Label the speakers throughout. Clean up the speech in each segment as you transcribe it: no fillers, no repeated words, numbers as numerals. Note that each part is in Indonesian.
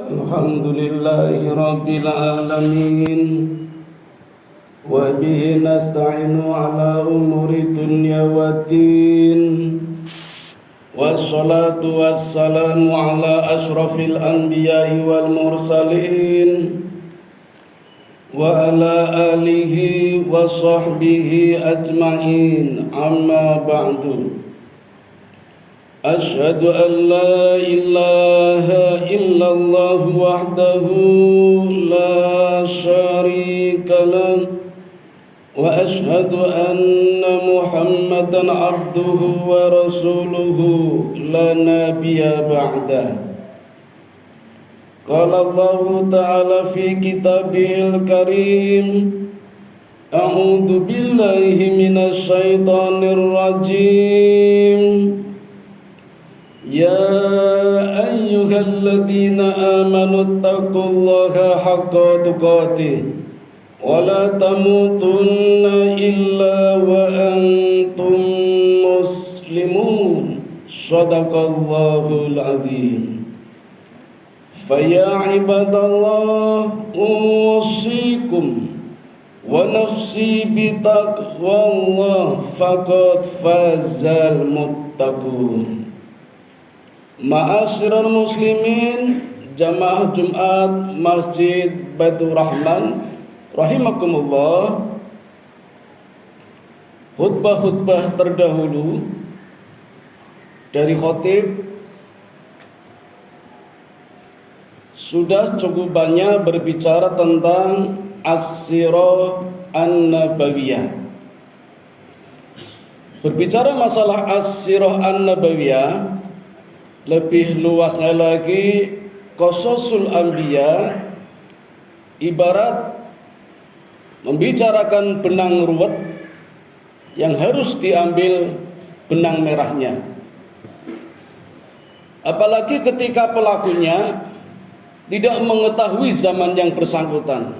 Speaker 1: Alhamdulillahi Rabbil Alamin. Wa bihi nasta'inu ala umuri dunya waddin. Wassalatu wassalamu ala ashrafil anbiya'i wal mursalin. Wa ala alihi wa sahbihi ajma'in. Amma ba'du. Asyhadu an la ilaha illallah wahdahu la syarika lah wa asyhadu anna Muhammadan abduhu wa rasuluhu la nabiyya ba'dah. Qala Allah ta'ala fi kitabihil karim, a'udzu billahi minasy syaithanir rajim. Ya ayyuhalladzina amanu taqullaha haqqa tuqatih wa la tamutunna illa wa antum muslimun. Shadaqallahul azim. Faya ibadallah usikum wa nafsi bitaqwallah faqad fazal muttaqun. Ma'asyiral muslimin, jamaah Jumat Masjid Baitur Rahman rahimakumullah. Khutbah-khutbah terdahulu dari khatib sudah cukup banyak berbicara tentang as-sirah an-nabawiyah. Berbicara masalah as-sirah an-nabawiyah, lebih luasnya lagi, qasasul anbiya ibarat membicarakan benang ruwet yang harus diambil benang merahnya. Apalagi ketika pelakunya tidak mengetahui zaman yang bersangkutan,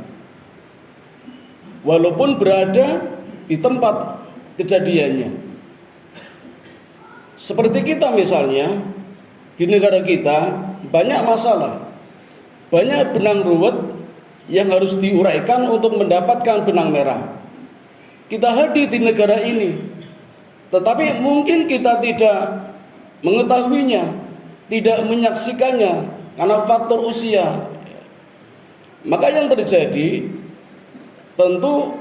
Speaker 1: walaupun berada di tempat kejadiannya. Seperti kita misalnya, di negara kita banyak masalah, banyak benang ruwet yang harus diuraikan untuk mendapatkan benang merah. Kita hadir di negara ini, tetapi mungkin kita tidak mengetahuinya, tidak menyaksikannya karena faktor usia. Maka yang terjadi tentu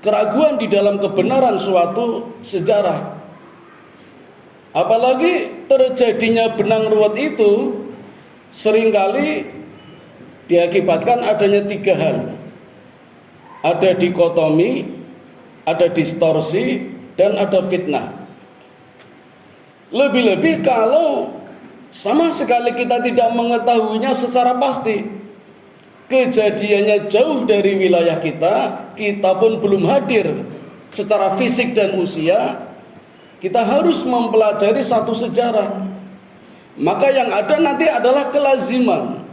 Speaker 1: keraguan di dalam kebenaran suatu sejarah. Apalagi terjadinya benang ruwet itu seringkali diakibatkan adanya tiga hal. Ada dikotomi, ada distorsi, dan ada fitnah. Lebih-lebih kalau sama sekali kita tidak mengetahuinya secara pasti, kejadiannya jauh dari wilayah kita, kita pun belum hadir secara fisik dan usia, kita harus mempelajari satu sejarah. Maka yang ada nanti adalah kelaziman,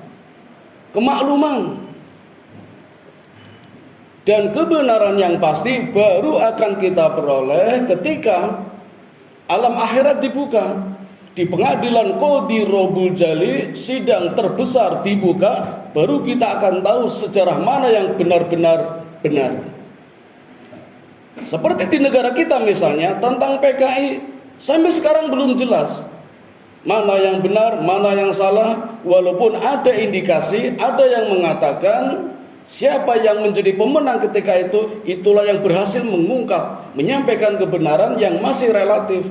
Speaker 1: kemakluman, dan kebenaran yang pasti baru akan kita peroleh ketika alam akhirat dibuka. Di pengadilan Qadhi Rabbul Jali, sidang terbesar dibuka, baru kita akan tahu sejarah mana yang benar-benar benar. Seperti di negara kita misalnya, tentang PKI sampai sekarang belum jelas mana yang benar, mana yang salah. Walaupun ada indikasi, ada yang mengatakan siapa yang menjadi pemenang ketika itu, itulah yang berhasil mengungkap, menyampaikan kebenaran yang masih relatif.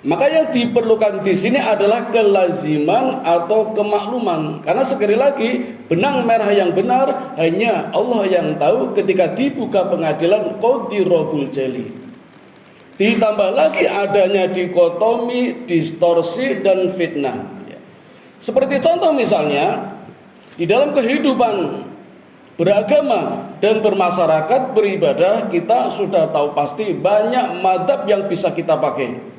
Speaker 1: Maka yang diperlukan di sini adalah kelaziman atau kemakluman. Karena sekali lagi, benang merah yang benar hanya Allah yang tahu ketika dibuka pengadilan Qadhi Rabbul Jali. Ditambah lagi adanya dikotomi, distorsi, dan fitnah. Seperti contoh misalnya, di dalam kehidupan beragama dan bermasyarakat beribadah, kita sudah tahu pasti banyak madhab yang bisa kita pakai.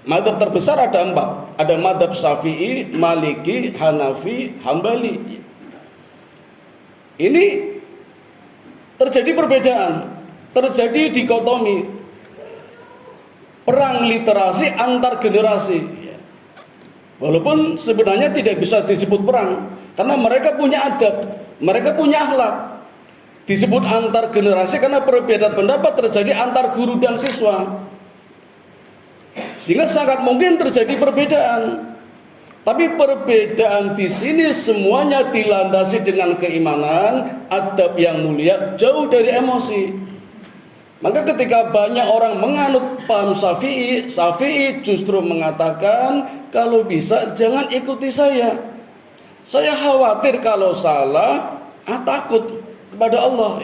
Speaker 1: Madhab terbesar ada 4. Ada madhab Syafi'i, Maliki, Hanafi, Hambali. Ini terjadi perbedaan, terjadi dikotomi, perang literasi antar generasi. Walaupun sebenarnya tidak bisa disebut perang, karena mereka punya adab, mereka punya akhlak. Disebut antar generasi karena perbedaan pendapat terjadi antar guru dan siswa. Sehingga sangat mungkin terjadi perbedaan. Tapi perbedaan di sini semuanya dilandasi dengan keimanan, adab yang mulia, jauh dari emosi. Maka ketika banyak orang menganut paham Syafi'i, Syafi'i justru mengatakan, kalau bisa jangan ikuti saya. Saya khawatir kalau salah, takut kepada Allah.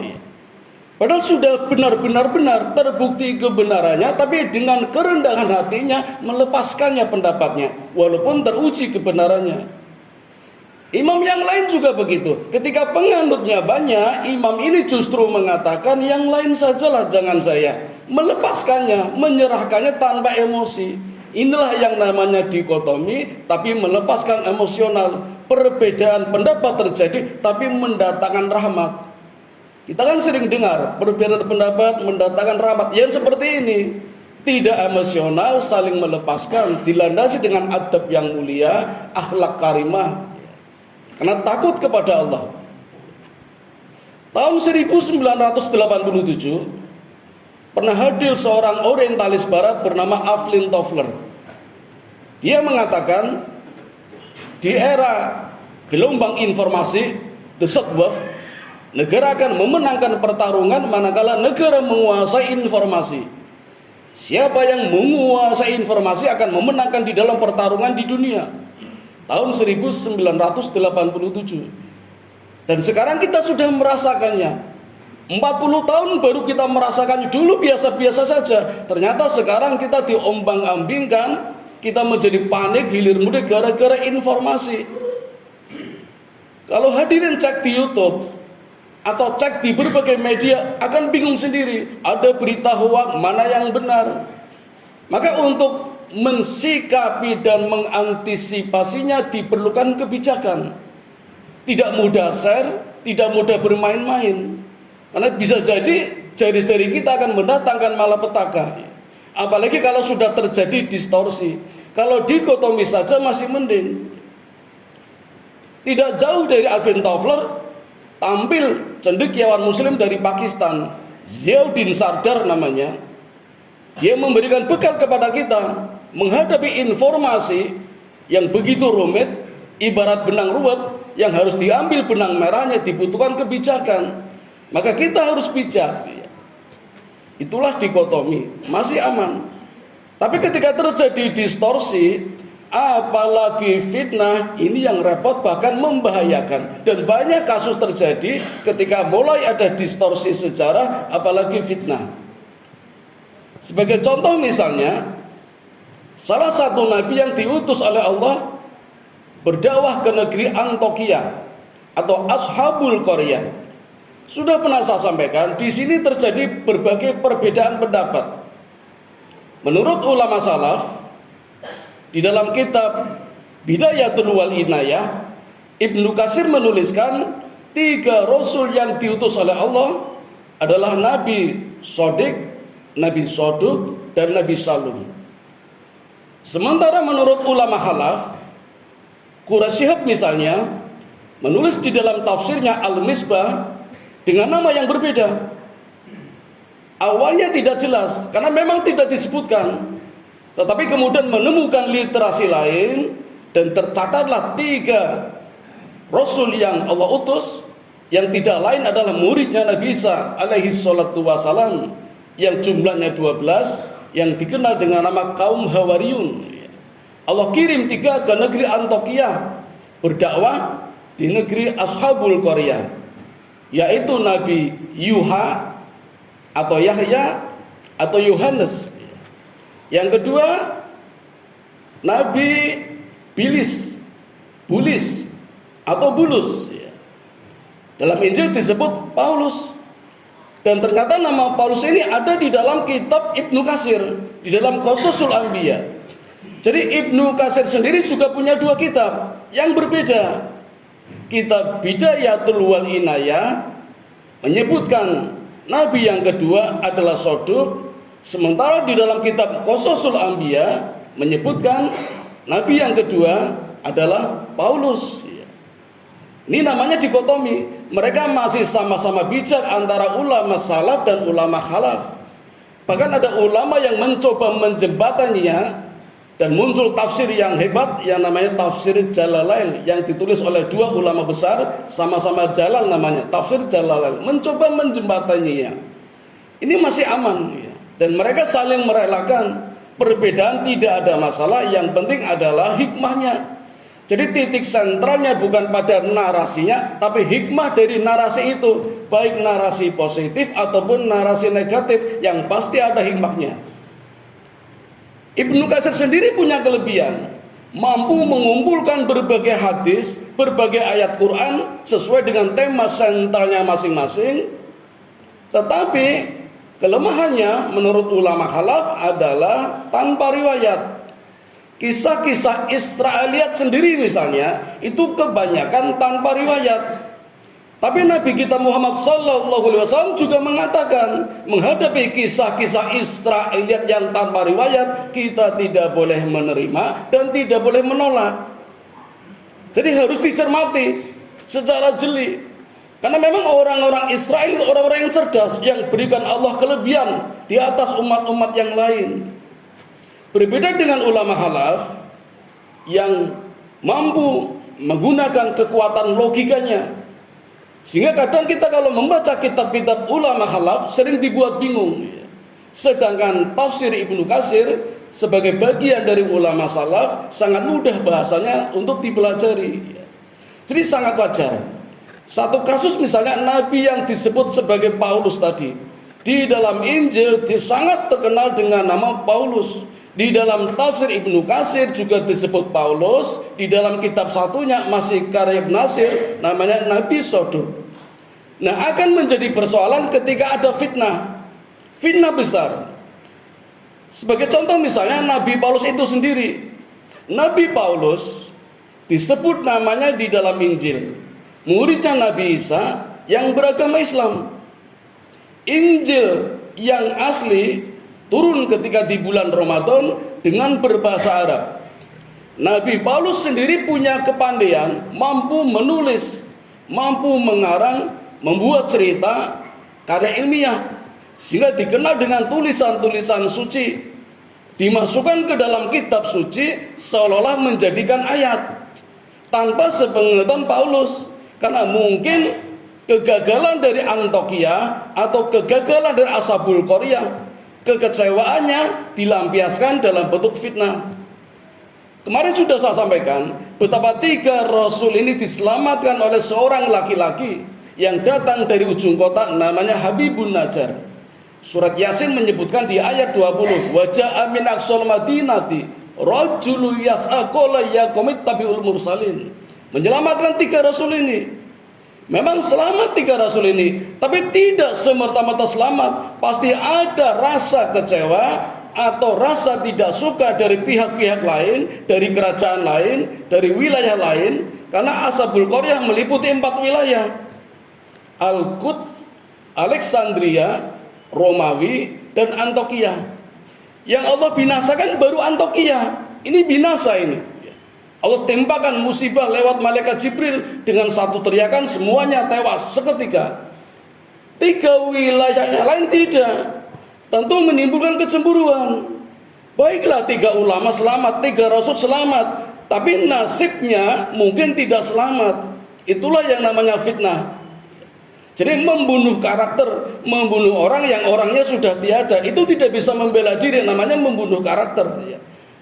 Speaker 1: Padahal sudah benar-benar terbukti kebenarannya, tapi dengan kerendahan hatinya melepaskannya pendapatnya, walaupun teruji kebenarannya. Imam yang lain juga begitu. Ketika penganutnya banyak, imam ini justru mengatakan yang lain sajalah, jangan saya. Melepaskannya, menyerahkannya tanpa emosi. Inilah yang namanya dikotomi, tapi melepaskan emosional. Perbedaan pendapat terjadi, tapi mendatangkan rahmat. Kita kan sering dengar perbedaan pendapat mendatangkan rahmat. Yang seperti ini, tidak emosional, saling melepaskan, dilandasi dengan adab yang mulia, akhlak karimah, karena takut kepada Allah. Tahun 1987 pernah hadir seorang orientalis barat bernama Alvin Toffler. Dia mengatakan, di era gelombang informasi, the Shotwave, negara akan memenangkan pertarungan manakala negara menguasai informasi. Siapa yang menguasai informasi akan memenangkan di dalam pertarungan di dunia. Tahun 1987. Dan sekarang kita sudah merasakannya. 40 tahun baru kita merasakannya. Dulu biasa-biasa saja. Ternyata sekarang kita diombang-ambingkan, kita menjadi panik, hilir mudik gara-gara informasi. Kalau hadirin cek di YouTube atau cek di berbagai media, akan bingung sendiri. Ada berita hoak, mana yang benar. Maka untuk mensikapi dan mengantisipasinya diperlukan kebijakan. Tidak mudah share, tidak mudah bermain-main. Karena bisa jadi jari-jari kita akan mendatangkan malapetaka. Apalagi kalau sudah terjadi distorsi. Kalau dikotomi saja masih mending. Tidak jauh dari Alvin Toffler tampil cendekiawan muslim dari Pakistan, Ziauddin Sardar namanya. Dia memberikan bekal kepada kita menghadapi informasi yang begitu rumit, ibarat benang ruwet yang harus diambil benang merahnya, dibutuhkan kebijakan. Maka kita harus bijak. Itulah dikotomi, masih aman. Tapi ketika terjadi distorsi, apalagi fitnah, ini yang repot, bahkan membahayakan. Dan banyak kasus terjadi ketika mulai ada distorsi sejarah, apalagi fitnah. Sebagai contoh misalnya, salah satu nabi yang diutus oleh Allah berdakwah ke negeri Antokia atau Ashabul Qaryah. Sudah pernah saya sampaikan, di sini terjadi berbagai perbedaan pendapat. Menurut ulama salaf, di dalam kitab Bidayatul Wal Inayah, Ibnu Katsir menuliskan 3 rasul yang diutus oleh Allah adalah Nabi Shodiq, Nabi Soduk, dan Nabi Salum. Sementara menurut ulama khalaf, Qurasyihab misalnya menulis di dalam tafsirnya Al-Misbah dengan nama yang berbeda. Awalnya tidak jelas karena memang tidak disebutkan. Tetapi kemudian menemukan literasi lain dan tercatatlah 3 rasul yang Allah utus, yang tidak lain adalah muridnya Nabi Isa alaihi salatu wasalam, yang jumlahnya 12, yang dikenal dengan nama kaum Hawariyun. Allah kirim 3 ke negeri Antokia berdakwah di negeri Ashabul Qaryah, yaitu Nabi Yuha atau Yahya atau Yohanes. Yang kedua, Nabi Bulis atau Bulus. Dalam Injil disebut Paulus. Dan ternyata nama Paulus ini ada di dalam kitab Ibnu Katsir, di dalam Qasasul Anbiya. Jadi Ibnu Katsir sendiri juga punya 2 kitab yang berbeda. Kitab Bidayatul Wal Inayah menyebutkan nabi yang kedua adalah Soduk, sementara di dalam kitab Qasasul Anbiya menyebutkan Nabi yang kedua adalah Paulus. Ini namanya dikotomi. Mereka masih sama-sama bijak antara ulama salaf dan ulama khalaf. Bahkan ada ulama yang mencoba menjembataninya, dan muncul tafsir yang hebat yang namanya tafsir Jalalain, yang ditulis oleh dua ulama besar, sama-sama Jalal namanya, tafsir Jalalain, mencoba menjembataninya. Ini masih aman ya. Dan mereka saling merelakan. Perbedaan tidak ada masalah, yang penting adalah hikmahnya. Jadi titik sentralnya bukan pada narasinya, tapi hikmah dari narasi itu, baik narasi positif ataupun narasi negatif, yang pasti ada hikmahnya. Ibnu Katsir sendiri punya kelebihan, mampu mengumpulkan berbagai hadis, berbagai ayat Quran sesuai dengan tema sentralnya masing-masing. Tetapi kelemahannya menurut ulama khalaf adalah tanpa riwayat. Kisah-kisah Israiliyat sendiri misalnya itu kebanyakan tanpa riwayat. Tapi Nabi kita Muhammad SAW juga mengatakan, menghadapi kisah-kisah Israiliyat yang tanpa riwayat, kita tidak boleh menerima dan tidak boleh menolak. Jadi harus dicermati secara jeli. Karena memang orang-orang Israel itu orang-orang yang cerdas, yang berikan Allah kelebihan di atas umat-umat yang lain. Berbeda dengan ulama khalaf yang mampu menggunakan kekuatan logikanya. Sehingga kadang kita kalau membaca kitab-kitab ulama khalaf sering dibuat bingung. Sedangkan tafsir Ibnu Katsir sebagai bagian dari ulama salaf sangat mudah bahasanya untuk dipelajari. Jadi sangat wajar. Satu kasus misalnya Nabi yang disebut sebagai Paulus tadi, di dalam Injil sangat terkenal dengan nama Paulus. Di dalam tafsir Ibnu Katsir juga disebut Paulus. Di dalam kitab satunya masih karya Ibnu Nasir, namanya Nabi Sodom. Nah, akan menjadi persoalan ketika ada fitnah besar. Sebagai contoh misalnya Nabi Paulus itu sendiri. Nabi Paulus disebut namanya di dalam Injil muridnya Nabi Isa yang beragama Islam. Injil yang asli turun ketika di bulan Ramadan dengan berbahasa Arab. Nabi Paulus sendiri punya kepandaian, mampu menulis, mampu mengarang, membuat cerita, karya ilmiah, sehingga dikenal dengan tulisan-tulisan suci, dimasukkan ke dalam kitab suci seolah-olah menjadikan ayat, tanpa sepengetahuan Paulus. Karena mungkin kegagalan dari Antioquia atau kegagalan dari Ashabul Qaryah, kekecewaannya dilampiaskan dalam bentuk fitnah. Kemarin sudah saya sampaikan betapa 3 rasul ini diselamatkan oleh seorang laki-laki yang datang dari ujung kota namanya Habibun Najjar. Surat Yasin menyebutkan di ayat 20, "Waja'a min aqsal madinati rajulun yas'a qala ya qomit tabi'ul mursalin." Menyelamatkan 3 rasul ini. Memang selamat 3 rasul ini, tapi tidak semerta-merta selamat. Pasti ada rasa kecewa atau rasa tidak suka dari pihak-pihak lain, dari kerajaan lain, dari wilayah lain. Karena Ashabul Qaryah meliputi 4 wilayah: Al-Quds, Alexandria, Romawi, dan Antioquia. Yang Allah binasakan baru Antioquia. Ini binasa ini. Allah tembakan musibah lewat malaikat Jibril, dengan satu teriakan semuanya tewas seketika. 3 wilayah yang lain tidak. Tentu menimbulkan kecemburuan. Baiklah 3 ulama selamat, 3 rasul selamat, tapi nasibnya mungkin tidak selamat. Itulah yang namanya fitnah. Jadi membunuh karakter, membunuh orang yang orangnya sudah tiada, itu tidak bisa membela diri, namanya membunuh karakter.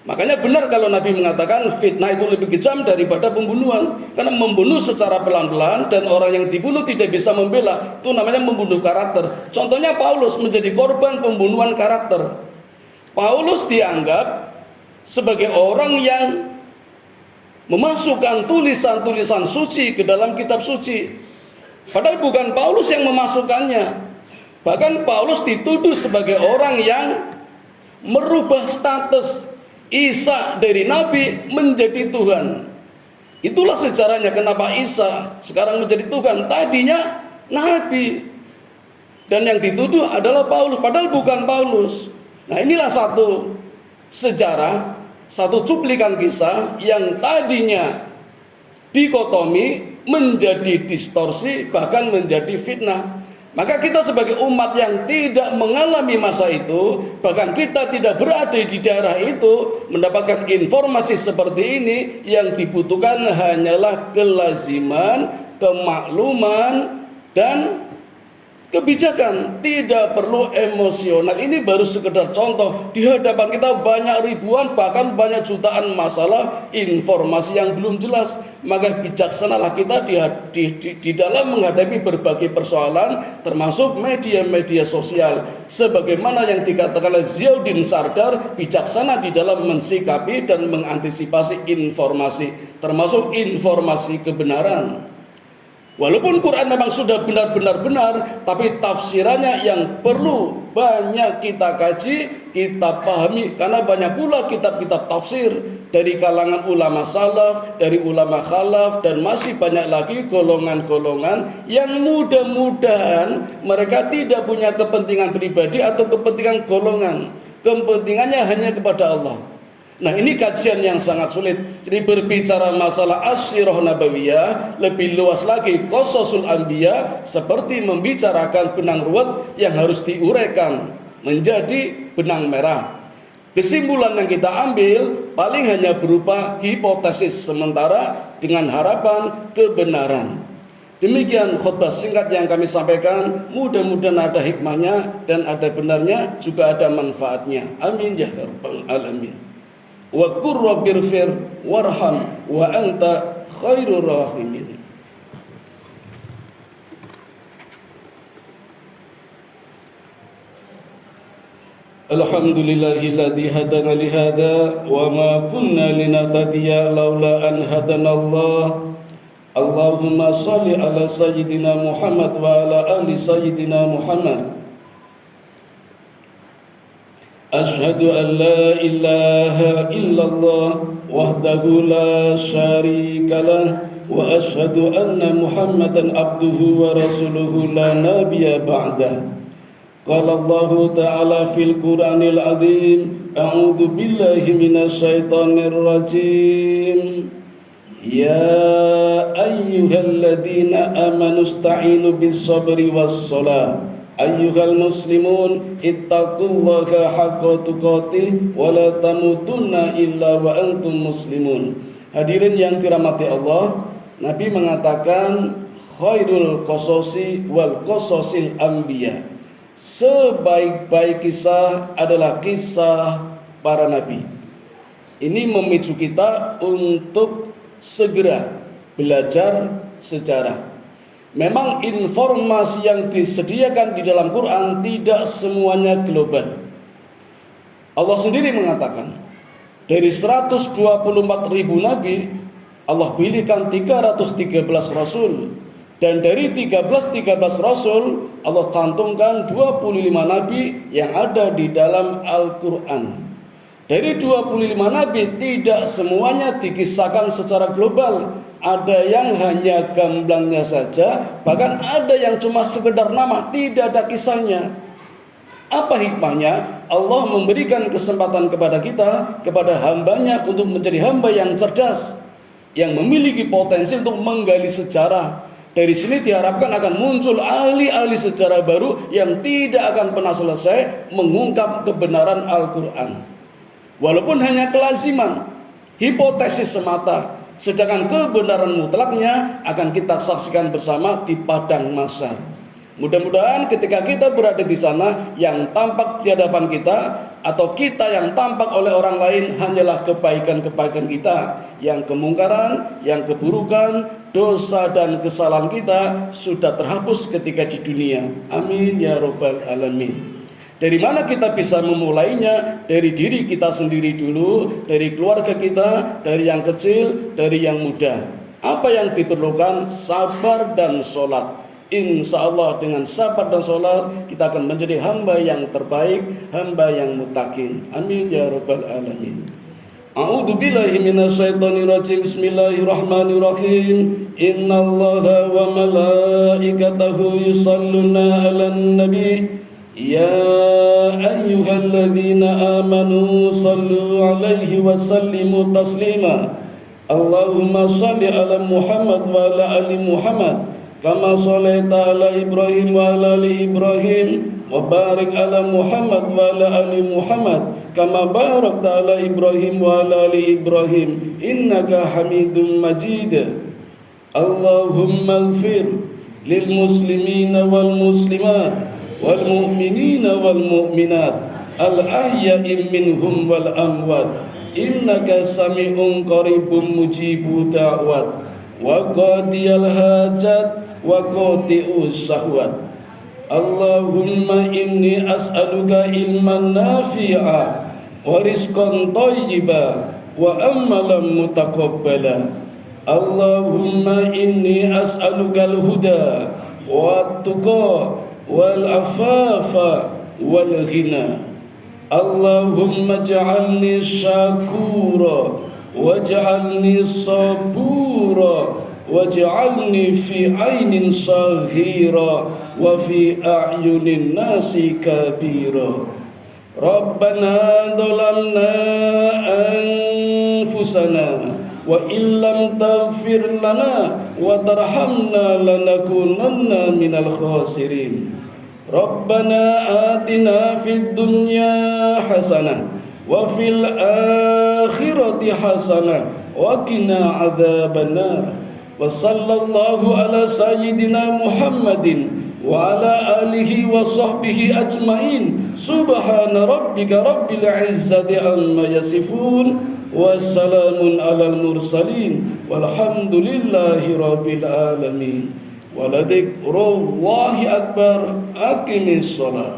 Speaker 1: Makanya benar kalau Nabi mengatakan fitnah itu lebih kejam daripada pembunuhan. Karena membunuh secara pelan-pelan dan orang yang dibunuh tidak bisa membela, itu namanya membunuh karakter. Contohnya Paulus menjadi korban pembunuhan karakter. Paulus dianggap sebagai orang yang memasukkan tulisan-tulisan suci ke dalam kitab suci. Padahal bukan Paulus yang memasukkannya. Bahkan Paulus dituduh sebagai orang yang merubah status Isa dari Nabi menjadi Tuhan. Itulah sejarahnya kenapa Isa sekarang menjadi Tuhan. Tadinya Nabi. Dan yang dituduh adalah Paulus, padahal bukan Paulus. Nah, inilah satu sejarah satu cuplikan kisah yang tadinya dikotomi menjadi distorsi, bahkan menjadi fitnah. Maka kita sebagai umat yang tidak mengalami masa itu, bahkan kita tidak berada di daerah itu, mendapatkan informasi seperti ini, yang dibutuhkan hanyalah kelaziman, kemakluman, dan kebijakan. Tidak perlu emosional. Ini baru sekedar contoh. Di hadapan kita banyak ribuan, bahkan banyak jutaan masalah informasi yang belum jelas. Maka bijaksanalah kita di dalam menghadapi berbagai persoalan, termasuk media-media sosial. Sebagaimana yang dikatakan oleh Ziauddin Sardar, bijaksana di dalam mensikapi dan mengantisipasi informasi, termasuk informasi kebenaran. Walaupun Quran memang sudah benar-benar benar, tapi tafsirannya yang perlu banyak kita kaji, kita pahami. Karena banyak pula kitab-kitab tafsir dari kalangan ulama salaf, dari ulama khalaf, dan masih banyak lagi golongan-golongan yang mudah-mudahan mereka tidak punya kepentingan pribadi atau kepentingan golongan. Kepentingannya hanya kepada Allah. Nah, ini kajian yang sangat sulit. Jadi berbicara masalah as-sirah nabawiyah, lebih luas lagi qasasul anbiya, seperti membicarakan benang ruwet yang harus diuraikan menjadi benang merah. Kesimpulan yang kita ambil paling hanya berupa hipotesis sementara dengan harapan kebenaran. Demikian khutbah singkat yang kami sampaikan. Mudah-mudahan ada hikmahnya dan ada benarnya, juga ada manfaatnya. Amin ya rabbal alamin. Wa qur rabbirfir warham wa anta khairur rahimin. Alhamdulillahilladzi hadana li hada wa ma kunna linahtadiya laula an hadanallah. Allahumma shalli ala sayyidina Muhammad wa ala ali sayyidina Muhammad. Ashhadu an la ilaha illallah wahdahu la syarika lah wa ashhadu anna Muhammadan abduhu wa rasuluhu la nabiyya ba'dah. Qala Allah ta'ala fil Qur'anil azim, a'udzu billahi minasy syaithanir rajim. Ya ayyuhalladzina amanu ista'inu bis sabri was shalah. Ayyuhal muslimun ittaqullaha haqqa tuqatih wa la tamutunna illa wa antum muslimun. Hadirin yang dirahmati Allah, Nabi mengatakan khairul qasasi wal qasasil anbiya. Sebaik-baik kisah adalah kisah para nabi. Ini memicu kita untuk segera belajar sejarah. Memang informasi yang disediakan di dalam Quran tidak semuanya global. Allah sendiri mengatakan, dari 124.000 nabi, Allah pilihkan 313 rasul. Dan dari 13 rasul, Allah cantumkan 25 nabi yang ada di dalam Al-Quran. Dari 25 nabi, tidak semuanya dikisahkan secara global. Ada yang hanya gamblangnya saja, bahkan ada yang cuma sekedar nama, tidak ada kisahnya. Apa hikmahnya? Allah memberikan kesempatan kepada kita, kepada hambanya, untuk menjadi hamba yang cerdas, yang memiliki potensi untuk menggali sejarah. Dari sini diharapkan akan muncul ahli-ahli sejarah baru yang tidak akan pernah selesai mengungkap kebenaran Al-Quran. Walaupun hanya kelaziman, hipotesis semata, sedangkan kebenaran mutlaknya akan kita saksikan bersama di padang mahsyar. Mudah-mudahan ketika kita berada di sana, yang tampak di hadapan kita atau kita yang tampak oleh orang lain hanyalah kebaikan-kebaikan kita. Yang kemungkaran, yang keburukan, dosa dan kesalahan kita sudah terhapus ketika di dunia. Amin ya rabbal alamin. Dari mana kita bisa memulainya? Dari diri kita sendiri dulu, dari keluarga kita, dari yang kecil, dari yang muda. Apa yang diperlukan? Sabar dan sholat. Insya Allah dengan sabar dan sholat kita akan menjadi hamba yang terbaik, hamba yang muttaqin. Amin ya rabbal alamin. A'udzu billahi minasyaitonir rajim. Bismillahirrahmanirrahim. Innallaha wa malaikatahu yusholluna 'alan nabi. يا أيها الذين آمنوا صلوا عليه وسلموا تسليما اللهم صل على محمد وعلى آل محمد كما صليت على إبراهيم وعلى آل إبراهيم وبارك على محمد وعلى آل محمد كما باركت على إبراهيم وعلى آل إبراهيم إنك حميد مجيد اللهم اغفر للمسلمين والمسلمات والمؤمنين والمؤمنات الأحياء منهم والأموات إنك سميع قريب مجيب دعوات وقاضي الحاجات وقاطع الشهوات اللهم إني أسألك علما نافعا ورزقا طيبا وأملا متقبلا اللهم إني أسألك الهدى والتقى والعفاف والغنى اللهم اجعلني شكورا واجعلني صبورا واجعلني في عين صغيرة وفي أعين الناس كبيرا ربنا ظلمنا أنفسنا وإن لم تغفر لنا وترحمنا لنكونن من الخاسرين ربنا آتنا في الدنيا حسنة وفي الآخرة حسنة وقنا عذاب النار وصلى الله على سيدنا محمد وعلى آله وصحبه أجمعين سبحان ربك رب العزة عما يصفون والسلام على المرسلين والحمد لله رب العالمين ولذكر الله أكبر أقم الصلاة